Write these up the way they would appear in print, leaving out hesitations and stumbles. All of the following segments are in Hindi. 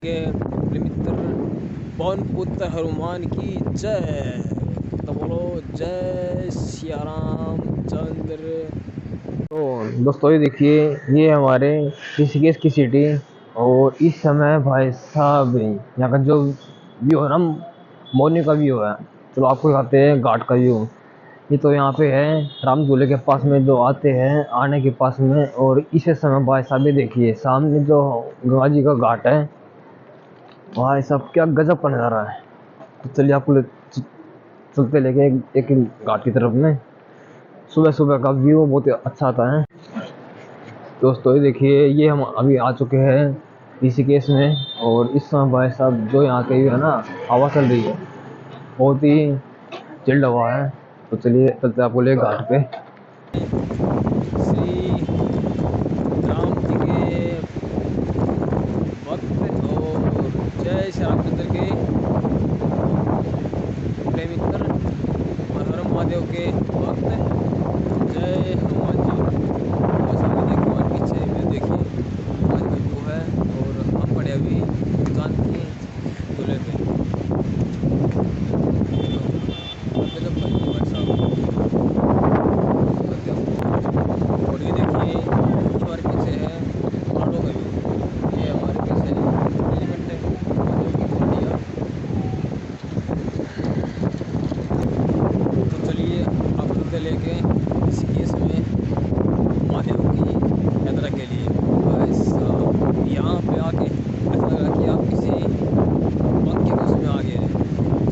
के मित्र पवन पुत्र हनुमान की जय। तो बोलो जय सिया राम चंद्र। तो दोस्तों ये देखिए, ये हमारे ऋषिकेश की सिटी। और इस समय भाई साहब यहाँ का जो व्यू है ना, मॉर्निंग का व्यू है। चलो आपको दिखाते हैं घाट का व्यू। ये तो यहाँ पे है राम झूले के पास में जो आते हैं आने के पास में। और इस समय भाई साहब ये देखिए सामने जो गंगा जी का घाट है, भाई साहब क्या गजब का नज़ारा है। तो चलिए आपको चलते लेके एक घाट की तरफ में। सुबह सुबह का व्यू बहुत ही अच्छा आता है। दोस्तों ये देखिए, ये हम अभी आ चुके हैं ऋषिकेश में। और इस समय भाई साहब जो यहाँ के है ना, हवा चल रही है, बहुत ही चिल्ड हवा है। तो चलिए चलते आपको ले घाट पे। श्री राम जी के भक्त और जय श्री रामचंद्र के मित्र और हर महादेव के भक्त जय हनुमान जी। और सामने देखिए हमारे पीछे में देखिए आज का व्यू है। और हम खड़े अभी जानकी झूले पे। तो गजब का व्यू है साहब, गजब। और ये देखिए हमारे पीछे है पहाड़ों का व्यू। ये हमारे पीछे नीलकंठ महादेव की चोटियाँ। तो चलिए आप खुद लेके ऋषिकेश में महादेव की यात्रा के लिए। भाई साहब यहाँ पे आके ऐसा लगा कि आप किसी पंखे के उसमें आ गए हैं।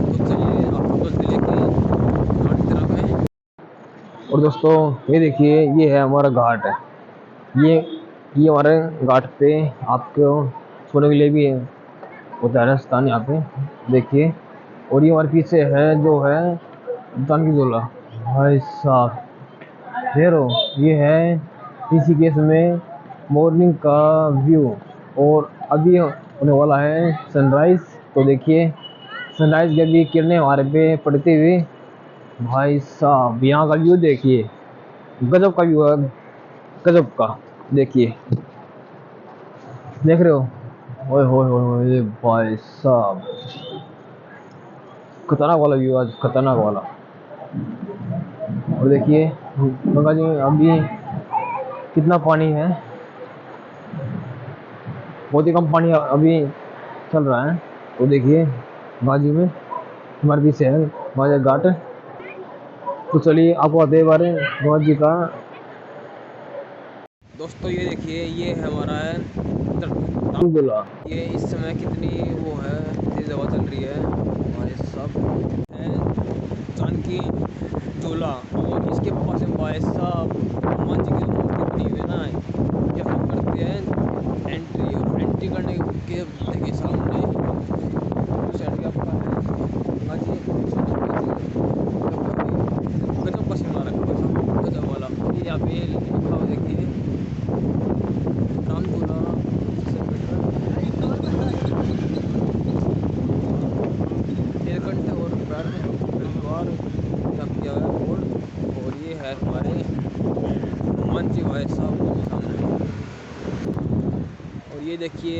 तो चलिए आपको बस लेके घाट की तरफ में। और दोस्तों ये देखिए, ये है हमारा घाट है। ये ये हमारे घाट पे आपको सोने के लिए भी होता है स्थान यहाँ पे, देखिए। और ये हमारे पीछे है जो है जानकी झूला। भाई साहब हेरो, ये है ऋषिकेश में मॉर्निंग का व्यू। और अभी होने वाला है सनराइज। तो देखिए सनराइज की अभी किरणें हमारे पे पड़ती हुई। भाई साहब यहाँ का व्यू देखिए, गजब का व्यू है, गजब का। देखिए, देख रहे हो, ओए होए होए होए, ये भाई साहब खतरनाक वाला व्यू, आज खतरनाक वाला। और देखिए गंगा जी में अभी कितना पानी है, बहुत ही कम पानी अभी चल रहा है। तो देखिए बाजू में हमारे पीछे है गंगा घाट। तो चलिए आपको आते बारे गंगा जी का। दोस्तों ये देखिए ये है हमारा है बोला ये इस समय कितनी वो है, तेज हवा चल रही है। भाई साहब है जानकी झूला। और इसके पास में भाई साहब हनुमान जी की जो मूर्ति बनी हुई है ना, ये हम करते हैं एंट्री। और एंट्री करने के देखिए सामने उस साइड आपका है गंगा जी। गजब का शिमला रखा है साहब, गजब वाला। और ये यहाँ पे लिखा हुआ देखिए राम झूला 25 मीटर नीलकंठ और पैर परिवार का किया हुआ है बोर्ड। और ये है हमारे हनुमान जी भाई साहब के सामने। और ये देखिए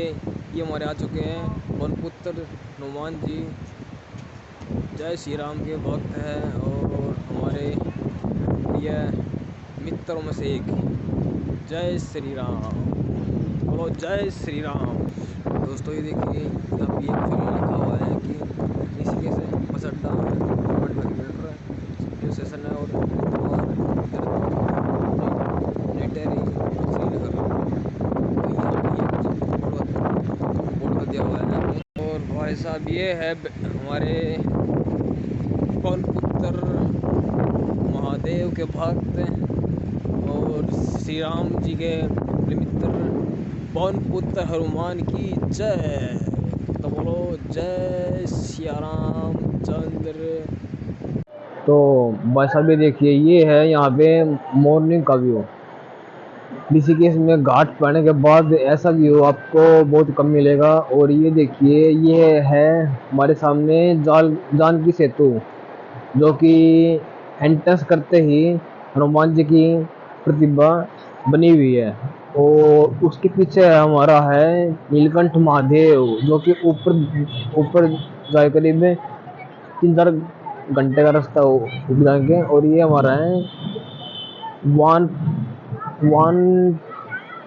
ये हमारे आ चुके हैं पवन पुत्र हनुमान जी जय श्री राम के भक्त हैं और हमारे प्रिय मित्रों में से एक। जय श्री राम, बोलो जय श्री राम। दोस्तों ये देखिए यहाँ पे एक फिल्म लिखा हुआ है कि ऋषिकेश से बस अड्डा 1 किलोमीटर रेलवे स्टेशन है। और नेटेरी श्रीनगर। तो यहाँ पे ये बोर्ड का दिया हुआ है यहाँ पे। और भाई साहब ये है हमारे पवन पुत्र महादेव के भक्त और श्री राम जी के मित्र पवन पुत्र हनुमान की जय। तो बोलो जय सिया राम चंद्र। तो भाई साहब ये देखिए, ये है यहाँ पे मॉर्निंग का व्यू। ऋषिकेश में घाट पड़ने के बाद ऐसा व्यू आपको बहुत कम मिलेगा। और ये देखिए, ये है हमारे सामने जानकी सेतु, जो कि एंट्रेंस करते ही हनुमान जी की प्रतिमा बनी हुई है। और उसके पीछे हमारा है नीलकंठ महादेव, जो कि ऊपर ऊपर जाए करीब 3-4 घंटे का रास्ता हो ऊपर जाके। और ये हमारा है वान वान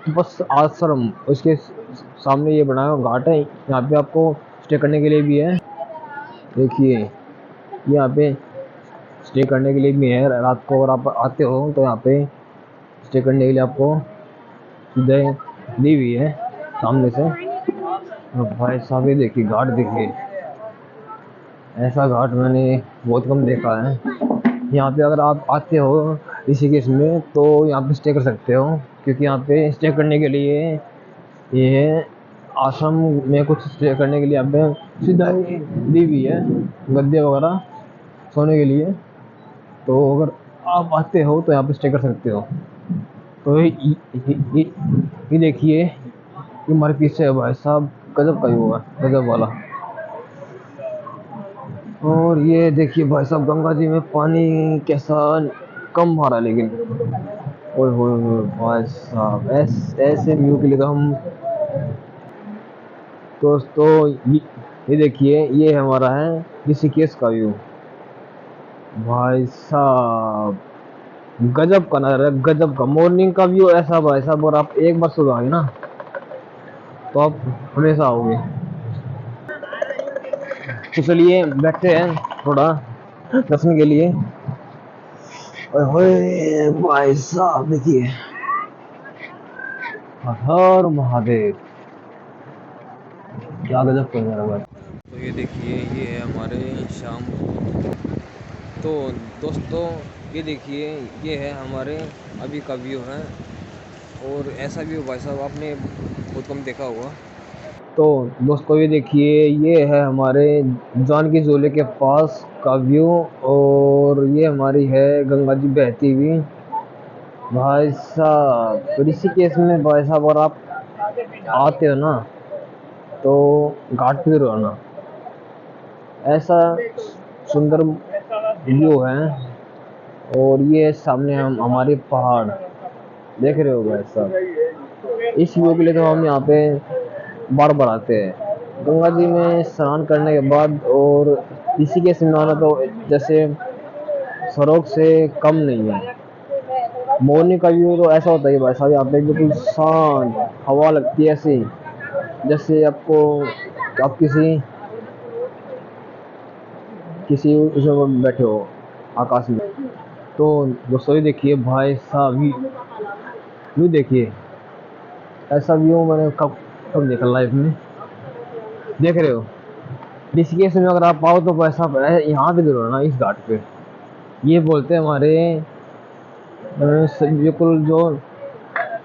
बस आश्रम, उसके सामने ये बना हुआ घाट है। यहाँ पे आपको स्टे करने के लिए भी है। देखिए यहाँ पे स्टे करने के लिए भी है रात को, अगर आप आते हो तो यहाँ पे स्टे करने के लिए आपको सुविधाएं दी हुई है सामने से। और भाई साहब ये देखिए घाट देखिए, ऐसा घाट मैंने बहुत कम देखा है। यहाँ पे अगर आप आते हो ऋषिकेश में तो यहाँ पे स्टे कर सकते हो, क्योंकि यहाँ पे स्टे करने के लिए ये आश्रम में कुछ स्टे करने के लिए यहाँ पे सुविधाएं दी हुई है, गद्दे वगैरह सोने के लिए। तो अगर आप आते हो तो यहाँ पे स्टे कर सकते हो। तो ये देखिए, ये हमारे पीछे है भाई साहब, गजब का व्यू है, गजब वाला। और ये देखिए भाई साहब गंगा जी में पानी कैसा कम आ रहा है, लेकिन ओए होए होए भाई साहब, ऐसे व्यू के लिए तो हम दोस्तों ये देखिए, ये हमारा है ऋषिकेश का व्यू। भाई साहब गजब का नज़ारा है, गजब का मॉर्निंग का व्यू ऐसा भाई साहब। और आप एक बार सुबह आए ना तो आप हमेशा आओगे। तो चलिए बैठते हैं थोड़ा दर्शन के लिए। ओए होए भाई साहब देखिए, हर हर महादेव, क्या गजब का नज़ारा भाई। तो ये देखिए, ये है हमारे शाम। तो दोस्तों ये देखिए, ये है हमारे अभी का व्यू है। और ऐसा व्यू भाई साहब आपने बहुत कम देखा होगा। तो दोस्तों ये देखिए, ये है हमारे जानकी झूले के पास का व्यू। और ये हमारी है गंगा जी बहती हुई। भाई साहब ऋषिकेश में भाई साहब, और आप आते हो ना तो घाट पे जरूर आना, ऐसा सुंदर व्यू है। और ये सामने हम हमारे पहाड़ देख रहे हो भाई साहब। इस व्यू के लिए तो हम यहाँ पे बार बार आते हैं गंगा जी में स्नान करने के बाद। और ऋषिकेश में आना तो जैसे सरोग से कम नहीं है। मॉर्निंग का व्यू तो ऐसा होता है भाई साहब, यहाँ पे बिल्कुल शांत हवा लगती है ऐसी, जैसे आपको आप किसी किसी उसमें बैठे हो आकाश में। तो दोस्तों ये देखिए भाई साहब, व्यू देखिए, ऐसा व्यू मैंने कब कब देखा लाइफ में। देख रहे हो ऋषिकेश में अगर आप आओ तो भाई साहब यहाँ पे जरूर ना, इस घाट पे। ये बोलते हैं हमारे बिल्कुल जो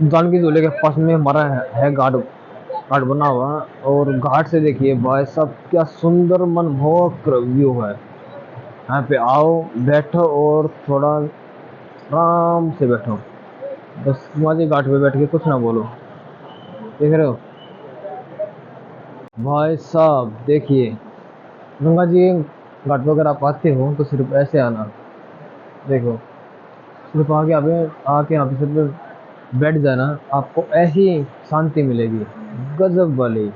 जानकी झूले के पास में हमारा है घाट, घाट बना हुआ। और घाट से देखिए भाई साहब क्या सुंदर मनमोहक व्यू है। यहाँ पे आओ बैठो और थोड़ा आराम से बैठो, बस माजी घाट पे बैठ के कुछ ना बोलो। देख रहे हो भाई साहब, देखिए गंगा जी घाट पे अगर आप आते हो तो सिर्फ ऐसे आना। देखो सिर्फ आके यहाँ पे सिर्फ बैठ जाना, आपको ऐसी शांति मिलेगी गजब वाली।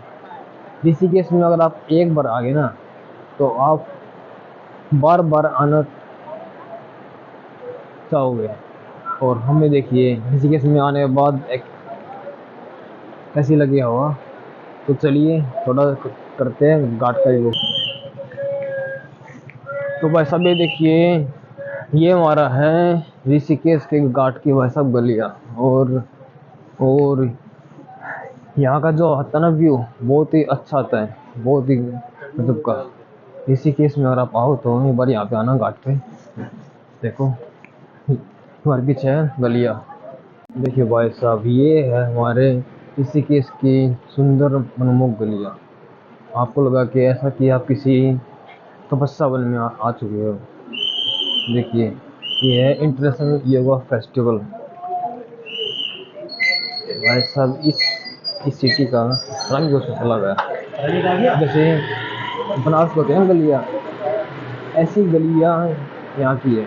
ऋषिकेश में अगर आप एक बार आ गए ना तो आप बार बार आना चाहोगे। और हमें देखिए ऋषिकेश में आने के बाद एक कैसी लगी हवा। तो चलिए थोड़ा करते हैं घाट का व्यू। तो भाई साहब ये देखिए, ये हमारा है ऋषिकेश के घाट की भाई साहब गलियाँ। और यहाँ का जो आता है ना व्यू, बहुत ही अच्छा आता है, बहुत ही मतलब का। ऋषिकेश में अगर आप आओ तो एक बार यहाँ पे आना घाट पे। देखो हमारे पीछे है गलियाँ। देखिए भाई साहब ये है हमारे ऋषिकेश की सुंदर मनमोहक गलियाँ। आपको लगा कि ऐसा कि आप किसी तपस्या वन में आ चुके हो। देखिए ये है इंटरनेशनल योगा फेस्टिवल। भाई साहब इस सिटी का रंग जो से चला गया। जैसे बनारस होते हैं गलियाँ, ऐसी गलियाँ यहाँ की है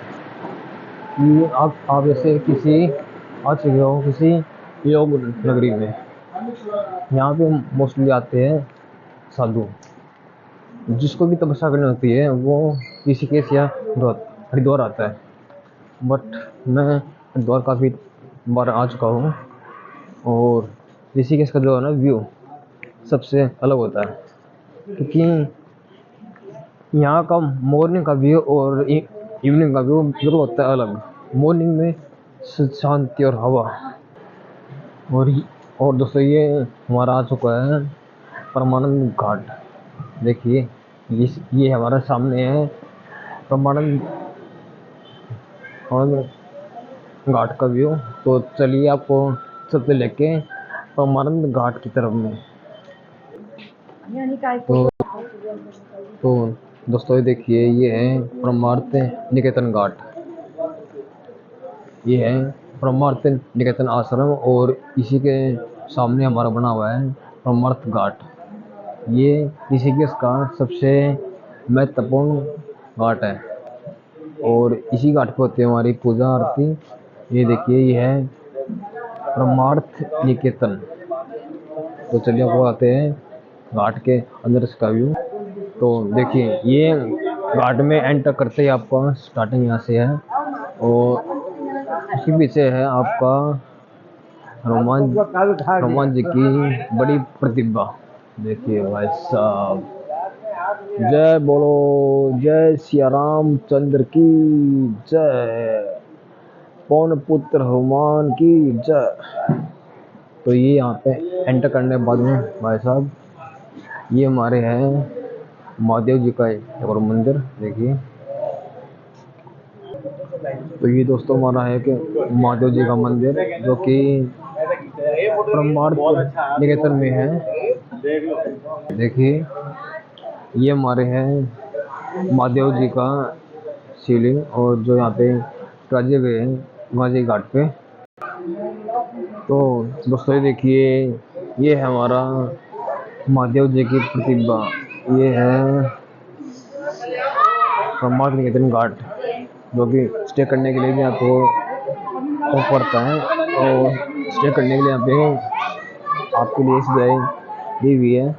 कि आप जैसे किसी आ चुके हो किसी योग नगरी में। यहाँ पे मोस्टली आते हैं साधु, जिसको भी तपस्या करनी होती है वो ऋषिकेश या हरिद्वार आता है। बट मैं हरिद्वार काफ़ी बार आ चुका हूँ, और ऋषिकेश का जो है ना व्यू सबसे अलग होता है, क्योंकि यहाँ का मॉर्निंग का व्यू और इवनिंग का व्यू बिल्कुल होता है अलग। मॉर्निंग में शांति और हवा, और दोस्तों ये हमारा आ चुका है परमानंद घाट। देखिए ये हमारा सामने है परमानंद घाट का व्यू। तो चलिए आपको सबसे लेके परमानंद घाट की तरफ में। तो तो दोस्तों ये देखिए ये है परमार्थ निकेतन घाट। ये है परमार्थ निकेतन आश्रम, और इसी के सामने हमारा बना हुआ है परमार्थ घाट। ये ऋषिकेश का सबसे महत्वपूर्ण घाट है, और इसी घाट पे होती है हमारी पूजा आरती। ये देखिए ये है परमार्थ निकेतन। तो चलिए आपको आते हैं घाट के अंदर का व्यू। तो देखिए ये घाट में एंटर करते ही आपका स्टार्टिंग यहाँ से है, और उसके पीछे है आपका हनुमान जी की बड़ी प्रतिभा। देखिए भाई साहब, जय बोलो जय सिया राम चंद्र की जय, पवन पुत्र हनुमान की जय। तो ये यहाँ पे एंटर करने के बाद में भाई साहब ये हमारे हैं महादेव जी का एक और मंदिर। देखिए तो ये दोस्तों हमारा है कि महादेव जी का मंदिर, जो कि परमार्थ निकेतन में है। देखिए ये हमारे हैं महादेव जी का शिवलिंग, और जो यहाँ पे राजे गए हैं गाजी घाट पे। तो दोस्तों ये देखिए ये है हमारा महादेव जी की प्रतिभा। ये है परमार्थ निकेतन घाट, जो कि स्टे करने के लिए भी आपको ऑफ पड़ता है, और स्टे करने के लिए यहाँ पे आपके लिए सुविधाएं दी हुई है।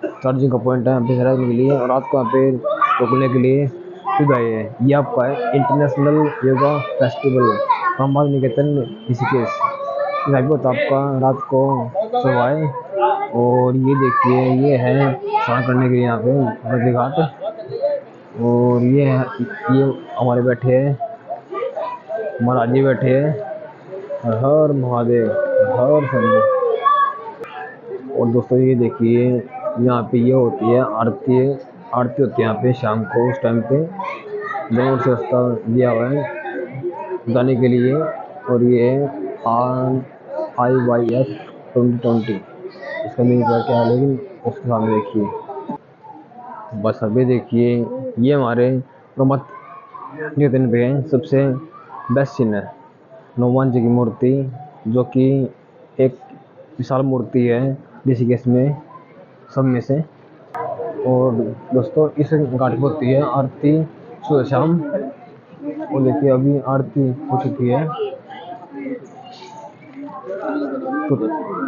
चार्जिंग का पॉइंट है यहाँ पे रहने के लिए, और रात को यहाँ पे रुकने के लिए सुविधाएं है। ये आपका है international yoga festival Parmarth Niketan Rishikesh. यहाँ पे होता आपका रात को सुबह। और ये देखिए ये है स्नान करने के लिए यहाँ पे गंगा घाट, और ये हमारे बैठे हैं महाराज जी बैठे हैं, हर महादेव हर शंभू। और दोस्तों ये देखिए यहाँ पे ये होती है आरती होती है यहाँ पे शाम को। उस टाइम पे दोनों से रास्ता दिया हुआ है जाने के लिए, और ये IYF 2020 इसका मीनिंग क्या है, लेकिन उसके सामने देखिए बस अभी देखिए ये हमारे परमार्थ निकेतन पे है सबसे बेस्ट सीन है हनुमान जी की मूर्ति, जो कि एक विशाल मूर्ति है ऋषिकेश में सब में से। और दोस्तों इस घाट पर होती है आरती सुबह शाम, और देखिए अभी आरती हो चुकी है।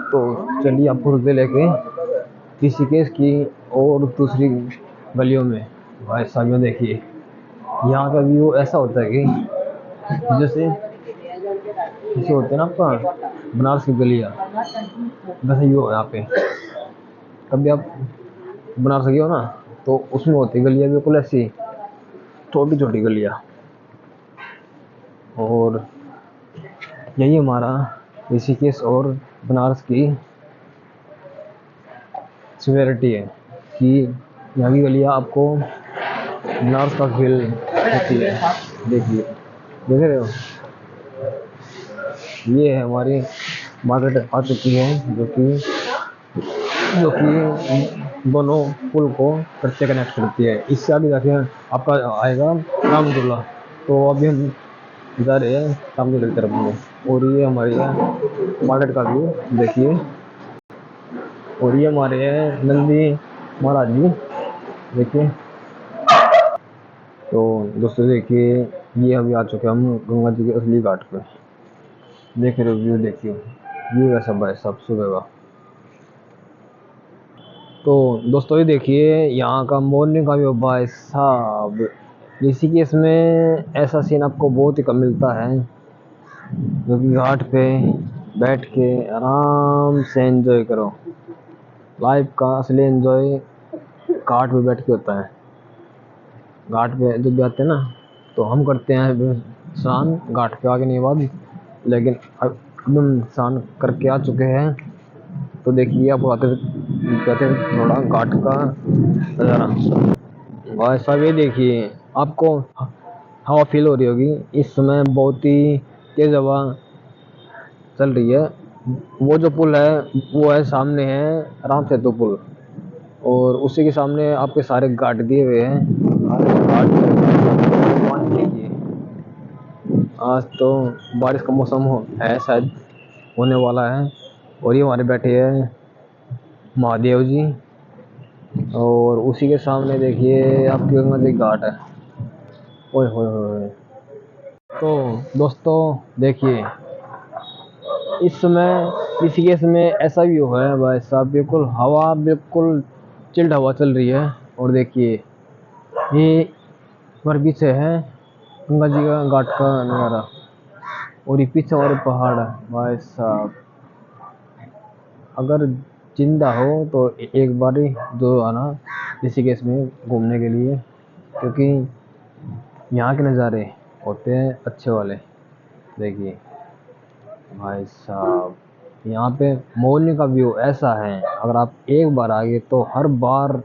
तो चलिए आपको रुपये लेके ऋषिकेश की और दूसरी गलियों में। भाई साहब देखिए यहाँ का व्यू ऐसा होता है कि जैसे होते हैं ना आपका बनारस की गलियाँ, वैसे व्यू है यहाँ पे। कभी आप बनारस गए हो ना, तो उसमें होती गलियाँ बिल्कुल ऐसी छोटी छोटी गलियाँ। और यही हमारा ऋषिकेश और बनारस की सिमिलरिटी है, कि यहाँ की गलियाँ आपको बनारस का फील होती है। देखिए देख रहे हो, ये है हमारी मार्केट आ चुकी है, जो कि दोनों पुल को करते कनेक्ट करती है। इससे आगे जाके आपका आएगा रामझूला। तो अभी हम जा रहे हैं रामझूले की तरफ में, और ये हमारी मार्केट का व्यू देखिए। और ये हमारे हैं नंदी महाराज जी देखिए। तो दोस्तों देखिए ये अभी आ चुके हम गंगा जी के असली घाट पे। देख रहे हो व्यू देखिए। व्यू है सब भाई सब सुबह का। तो दोस्तों ये देखिए यहाँ का मॉर्निंग का व्यू भाई साहब। ऋषिकेश में ऐसा सीन आपको बहुत ही कम मिलता है, जो कि घाट पे बैठ के आराम से एंजॉय करो। लाइफ का असली एंजॉय घाट पे बैठ के होता है। घाट पे जब भी आते हैं ना तो हम करते हैं स्नान घाट पे आके नहीं बाद, लेकिन अब हम स्नान करके आ चुके हैं। तो देखिए आपको आते कहते थोड़ा घाट का नज़ारा। भाई साहब ये देखिए आपको हवा फील हो रही होगी, इस समय बहुत ही तेज हवा चल रही है। वो जो पुल है वो है सामने है राम सेतु पुल, और उसी के सामने आपके सारे घाट दिए हुए हैं। घाट मान लीजिए आज तो बारिश का मौसम है शायद, होने वाला है। और ये हमारे बैठे हैं महादेव जी, और उसी के सामने देखिए आपकी गंगा जी घाट है। ओए होए होए। तो दोस्तों देखिए इस समय ऋषिकेश में ऐसा व्यू है भाई साहब, बिल्कुल हवा बिल्कुल चिल्ड हवा चल रही है। और देखिए ये हमारे पीछे है गंगा जी का घाट का नज़ारा, और ये पीछे हमारे पहाड़ है भाई साहब। अगर जिंदा हो तो एक बारी जो आना ऋषिकेश में घूमने के लिए, क्योंकि यहाँ के नज़ारे होते हैं अच्छे वाले। देखिए भाई साहब यहाँ पे मॉर्निंग का व्यू ऐसा है, अगर आप एक बार आ गए तो हर बार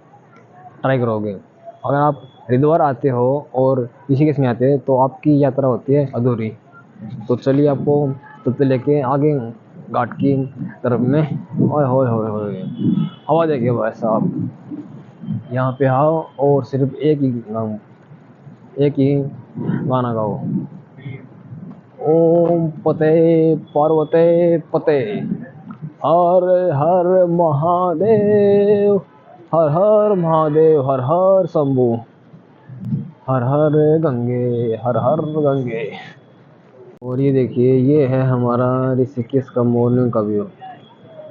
ट्राई करोगे। अगर आप हरिद्वार आते हो और ऋषिकेश में आते हैं तो आपकी यात्रा होती है अधूरी। तो चलिए आपको तब तक लेके आगे घाट की तरफ में। ओए होए होए होए हवा देखिए भाई साहब, यहाँ पे आओ और सिर्फ एक ही गाना गाओ, ओम पते पार्वते पते, हर हर महादेव, हर हर महादेव, हर हर शंभू, हर हर गंगे, हर हर गंगे। और ये देखिए ये है हमारा ऋषिकेश का मॉर्निंग का व्यू,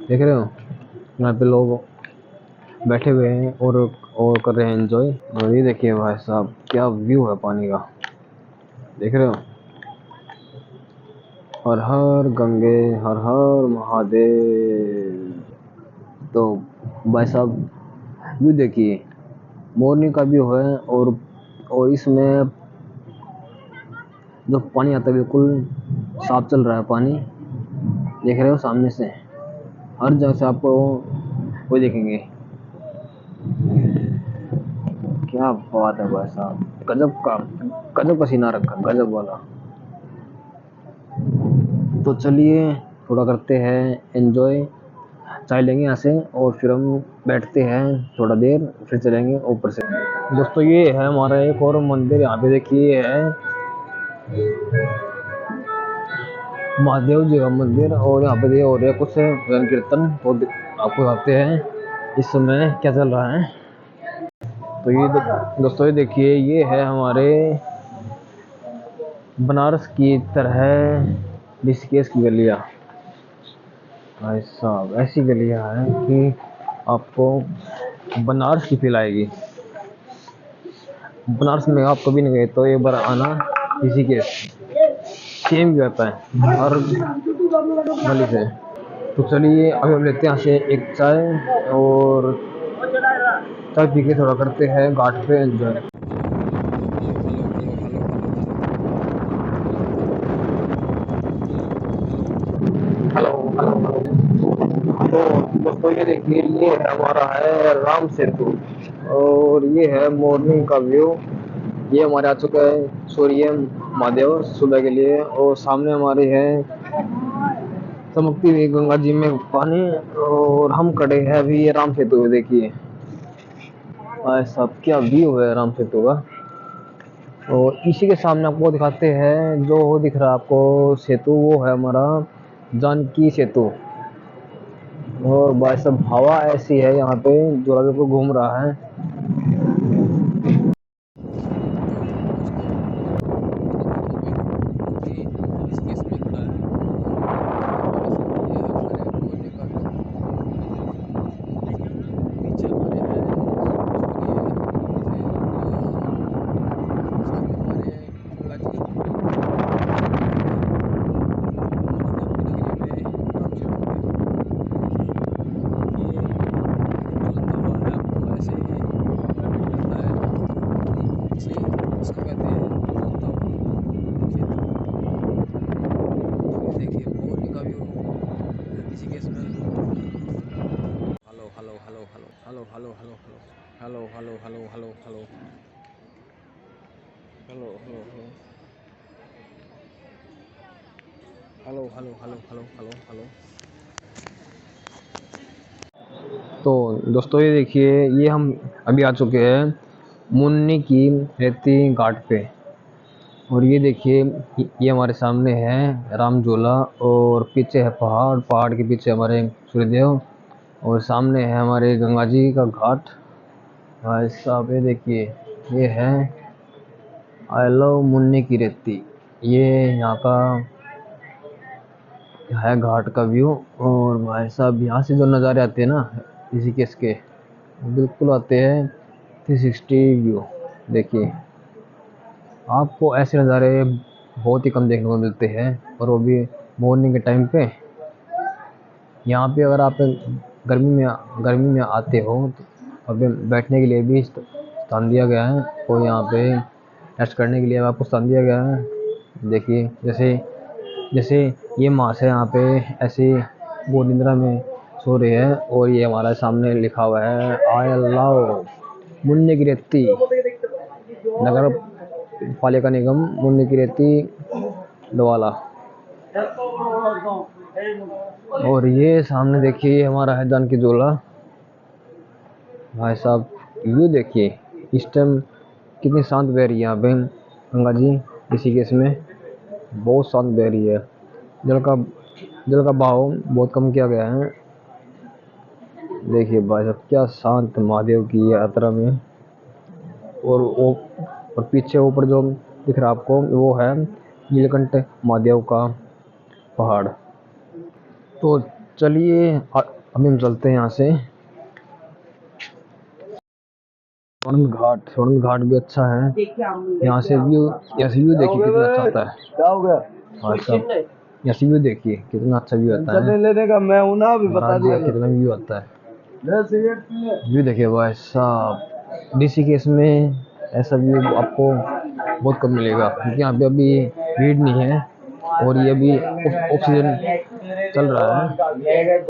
देख रहे हो। यहाँ पे लोग बैठे हुए हैं और कर रहे हैं एंजॉय। और ये देखिए भाई साहब क्या व्यू है पानी का, देख रहे हो। हर हर गंगे, हर हर महादेव। तो भाई साहब व्यू देखिए, मॉर्निंग का व्यू है, और इसमें जो पानी आता है बिल्कुल साफ चल रहा है पानी, देख रहे हो सामने से। हर जगह से आपको वो देखेंगे। क्या बात है भाई साहब, गजब का सीना रखा, गजब वाला। तो चलिए थोड़ा करते हैं एंजॉय, चाय लेंगे यहाँ से और फिर हम बैठते हैं थोड़ा देर, फिर चलेंगे ऊपर से। दोस्तों ये है हमारा एक और मंदिर, यहाँ पे देखिए है महादेव जी का मंदिर, और यहाँ पे ये हो रहा है कुछ भजन कीर्तन। तो आपको बताते हैं इस समय क्या चल रहा है। तो ये दोस्तों ये देखिए ये है हमारे बनारस की तरह ऋषिकेश की गलियाँ। भाई साहब ऐसी गलियाँ हैं कि आपको बनारस की फील आएगी। बनारस में आप कभी नहीं गए तो एक बार आना ऋषिकेश, सेम भी आता है हर गली से। तो चलिए अभी हम लेते हैं यहाँ से एक चाय, और चाय पी के थोड़ा करते हैं घाट पे एंजॉय। Hello hello. तो दोस्तों ये देखिए ये हमारा है राम सेतु, और ये है मॉर्निंग का व्यू। ये हमारे आ चुका है सूर्य महादेव सुबह के लिए, और सामने हमारी है चमकती हुई गंगा जी में पानी, और हम खड़े हैं अभी ये राम सेतु पे। देखिए भाई साहब क्या व्यू है राम सेतु का। और इसी के सामने आपको दिखाते हैं जो वो दिख रहा है आपको सेतु, वो है हमारा जानकी सेतु। और भाई साहब हवा ऐसी है यहाँ पे जो आगे को घूम रहा है। तो दोस्तों ये देखिए इसके इसमें खड़ा है, और ये हवा वैसे बढ़िया है hello hello hello hello hello hello hello hello hello hello hello hello hello. तो दोस्तों ये देखिए, ये हम अभी आ चुके हैं मुन्नी की रेती घाट पे। और ये देखिए, ये हमारे सामने है राम झूला, और पीछे है पहाड़, पहाड़ के पीछे हमारे सूर्यदेव, और सामने है हमारे गंगा जी का घाट। भाई साहब ये देखिए, ये है आई लव मुन्नी की रेती। ये यहाँ का है घाट का व्यू। और भाई साहब यहाँ से जो नज़ारे आते हैं ना ऋषिकेश के, बिल्कुल आते हैं 360 व्यू। देखिए, आपको ऐसे नज़ारे बहुत ही कम देखने को मिलते हैं, और वो भी मॉर्निंग के टाइम पे। यहाँ पे अगर आप गर्मी में आते हो तो अभी बैठने के लिए भी स्थान दिया गया है, और यहाँ पे रेस्ट करने के लिए आपको स्थान दिया गया है। देखिए, जैसे जैसे ये मास है यहाँ पे, ऐसे वो निद्रा में सो रहे हैं। और ये हमारा सामने लिखा हुआ है आई लव मुन्नी की रेती, नगर पालिका निगम मुन्नी की रेती दवाला। और ये सामने देखिए, ये हमारा है जानकी झूला। भाई साहब व्यू देखिए, इस टाइम कितनी शांत बह रही है यहाँ पे गंगा जी ऋषिकेश में, बहुत शांत बह रही है। जल का बहाव बहुत कम किया गया है। देखिए भाई साहब, क्या शांत महादेव की यात्रा में। और पीछे ऊपर जो दिख रहा है आपको, वो है नीलकंठ महादेव का पहाड़। तो चलिए अभी हम चलते हैं यहाँ से। स्वर्ण घाट भी अच्छा है। यहाँ से व्यू देखिए कितना अच्छा आता है। क्या हो गया? भाई साहब यहाँ से व्यू देखिए कितना अच्छा व्यू आता है। लेने का मैं हूं ना, अभी बता महाराज जी दिया। का कितना व्यू आता है। ले व्यू देखिए भाई साहब, ऋषिकेश में ऐसा व्यू आपको बहुत कम मिलेगा, क्योंकि यहाँ पे अभी भीड़ नहीं है, और ये अभी ऑफ सीजन चल रहा है।